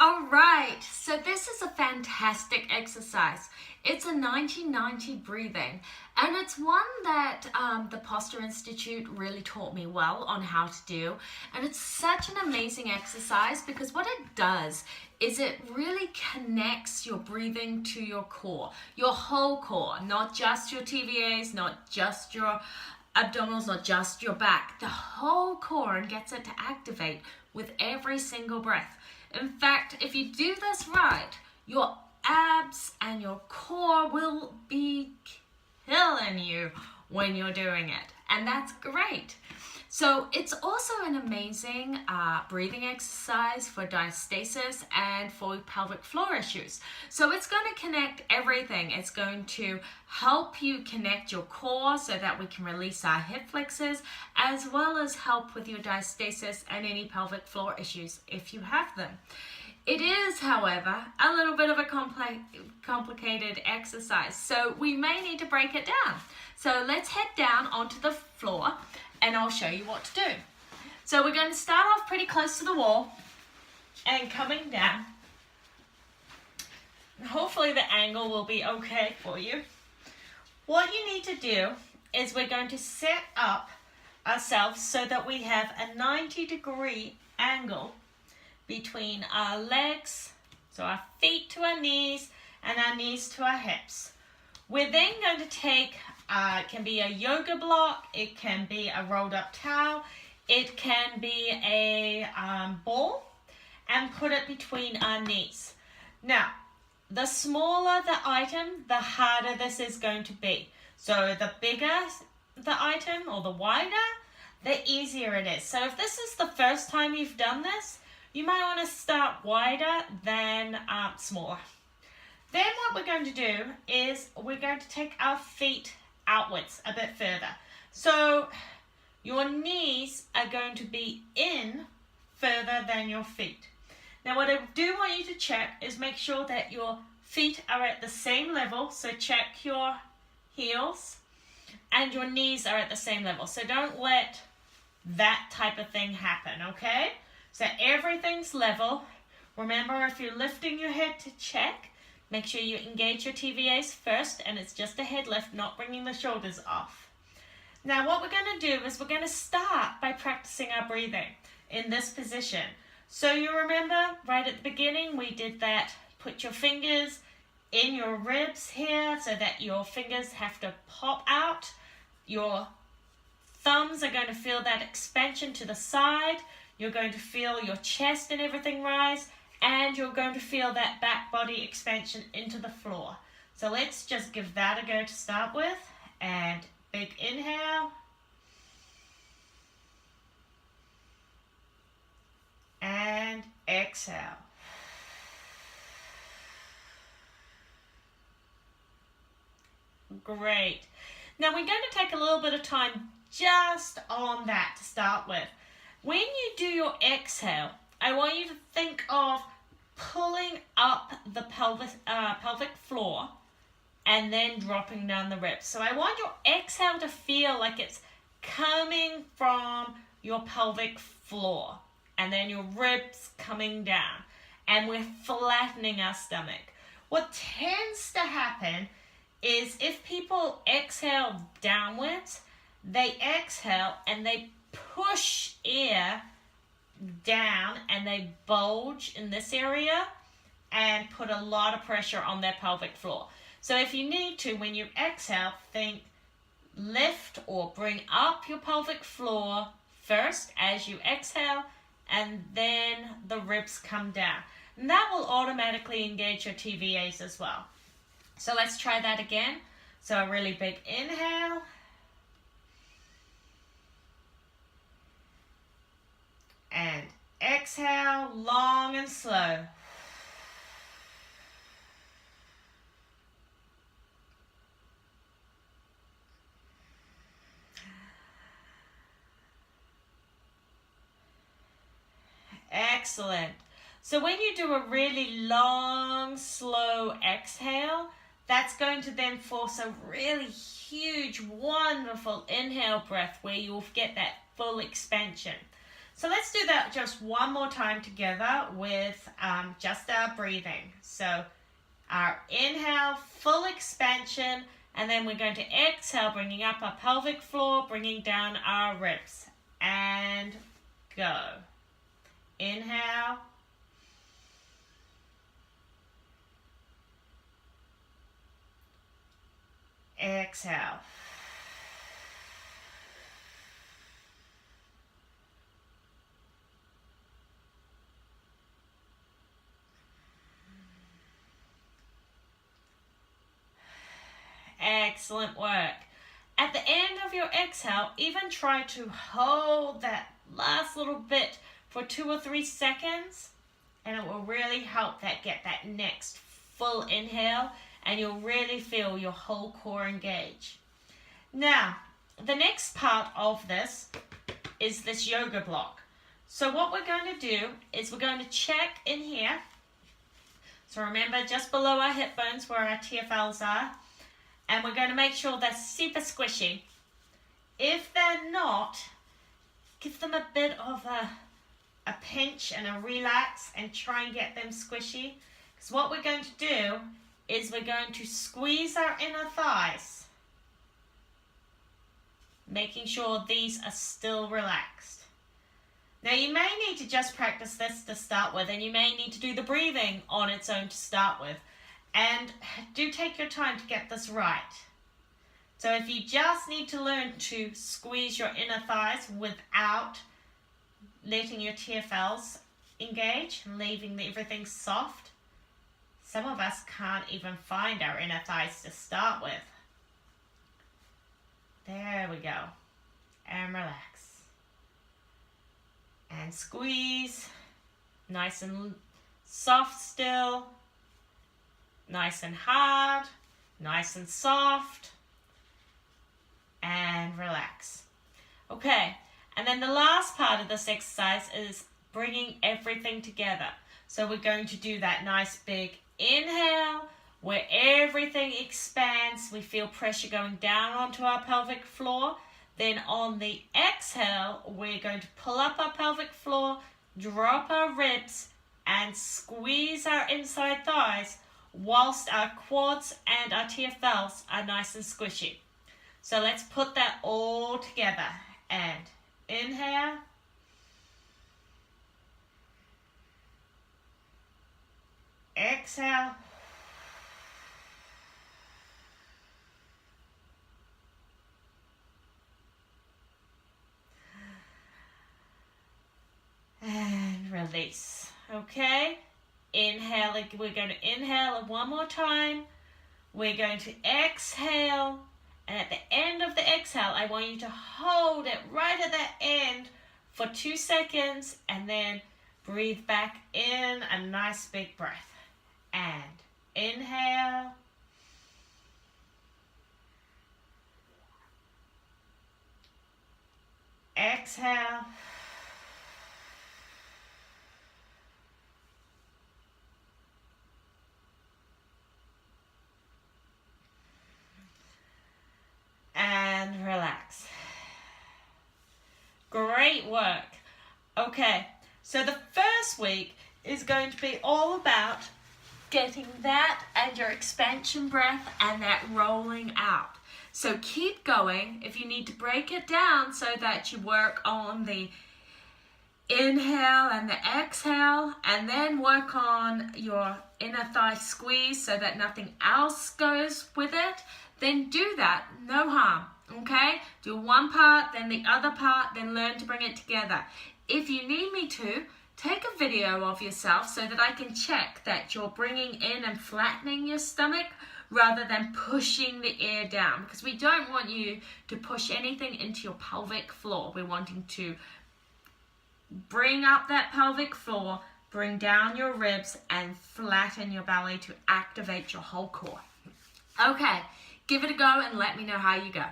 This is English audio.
All right, so this is a fantastic exercise. It's a 90-90 breathing, and it's one that the Posture Institute really taught me well on how to do. And it's such an amazing exercise because what it does is it really connects your breathing to your core, your whole core, not just your TVAs, not just your abdominals, not just your back, the whole core, and gets it to activate with every single breath. In fact, if you do this right, your abs and your core will be killing you when you're doing it. And that's great. So it's also an amazing breathing exercise for diastasis and for pelvic floor issues. So it's going to connect everything. It's going to help you connect your core so that we can release our hip flexors, as well as help with your diastasis and any pelvic floor issues if you have them. It is, however, a little bit of a complicated exercise, so we may need to break it down. So let's head down onto the floor and I'll show you what to do. So we're going to start off pretty close to the wall and coming down. Hopefully the angle will be okay for you. What you need to do is we're going to set up ourselves so that we have a 90-degree angle between our legs, so our feet to our knees and our knees to our hips. We're then going to take, it can be a yoga block, it can be a rolled up towel, it can be a ball, and put it between our knees. Now, the smaller the item, the harder this is going to be. So the bigger the item or the wider, the easier it is. So if this is the first time you've done this, you might want to start wider than smaller. Then what we're going to do is we're going to take our feet outwards a bit further. So your knees are going to be in further than your feet. Now what I do want you to check is make sure that your feet are at the same level. So check your heels and your knees are at the same level. So don't let that type of thing happen, okay? So everything's level. Remember, if you're lifting your head to check, make sure you engage your TVAs first, and it's just a head lift, not bringing the shoulders off. Now what we're going to do is we're going to start by practicing our breathing in this position. So you remember right at the beginning we did that, put your fingers in your ribs here so that your fingers have to pop out. Your thumbs are going to feel that expansion to the side. You're going to feel your chest and everything rise, and you're going to feel that back body expansion into the floor. So let's just give that a go to start with. And big inhale. And exhale. Great. Now we're going to take a little bit of time just on that to start with. When you do your exhale, I want you to think of pulling up the pelvic floor and then dropping down the ribs. So I want your exhale to feel like it's coming from your pelvic floor and then your ribs coming down, and we're flattening our stomach. What tends to happen is if people exhale downwards, they exhale and they push air down and they bulge in this area and put a lot of pressure on their pelvic floor. So if you need to, when you exhale, think lift or bring up your pelvic floor first as you exhale, and then the ribs come down. And that will automatically engage your TVAs as well. So let's try that again. So a really big inhale. And exhale, long and slow. Excellent. So when you do a really long, slow exhale, that's going to then force a really huge, wonderful inhale breath where you'll get that full expansion. So let's do that just one more time together with just our breathing. So our inhale, full expansion, and then we're going to exhale, bringing up our pelvic floor, bringing down our ribs. And go. Inhale. Exhale. Excellent work. At the end of your exhale, even try to hold that last little bit for 2 or 3 seconds, and it will really help that get that next full inhale, and you'll really feel your whole core engage. Now, the next part of this is this yoga block. So what we're going to do is we're going to check in here. So remember, just below our hip bones where our TFLs are, and we're going to make sure they're super squishy. If they're not, give them a bit of a pinch and a relax and try and get them squishy. Because what we're going to do is we're going to squeeze our inner thighs, making sure these are still relaxed. Now you may need to just practice this to start with, and you may need to do the breathing on its own to start with. And do take your time to get this right. So if you just need to learn to squeeze your inner thighs without letting your TFLs engage and leaving everything soft, some of us can't even find our inner thighs to start with. There we go. And relax. And squeeze. Nice and soft still. Nice and hard, nice and soft, and relax. Okay, and then the last part of this exercise is bringing everything together. So we're going to do that nice big inhale where everything expands. We feel pressure going down onto our pelvic floor. Then on the exhale, we're going to pull up our pelvic floor, drop our ribs, and squeeze our inside thighs, whilst our quads and our TFLs are nice and squishy. So let's put that all together. And inhale. Exhale. And release. Okay? Inhale, we're going to inhale one more time. We're going to exhale. And at the end of the exhale, I want you to hold it right at that end for 2 seconds. And then breathe back in a nice big breath. And inhale. Exhale. And relax. Great work. Okay, so the first week is going to be all about getting that and your expansion breath and that rolling out. So keep going. If you need to break it down so that you work on the inhale and the exhale, and then work on your inner thigh squeeze so that nothing else goes with it, then do that, no harm, okay? Do one part, then the other part, then learn to bring it together. If you need me to, take a video of yourself so that I can check that you're bringing in and flattening your stomach rather than pushing the air down, because we don't want you to push anything into your pelvic floor. We're wanting to bring up that pelvic floor, bring down your ribs, and flatten your belly to activate your whole core. Okay. Give it a go and let me know how you go.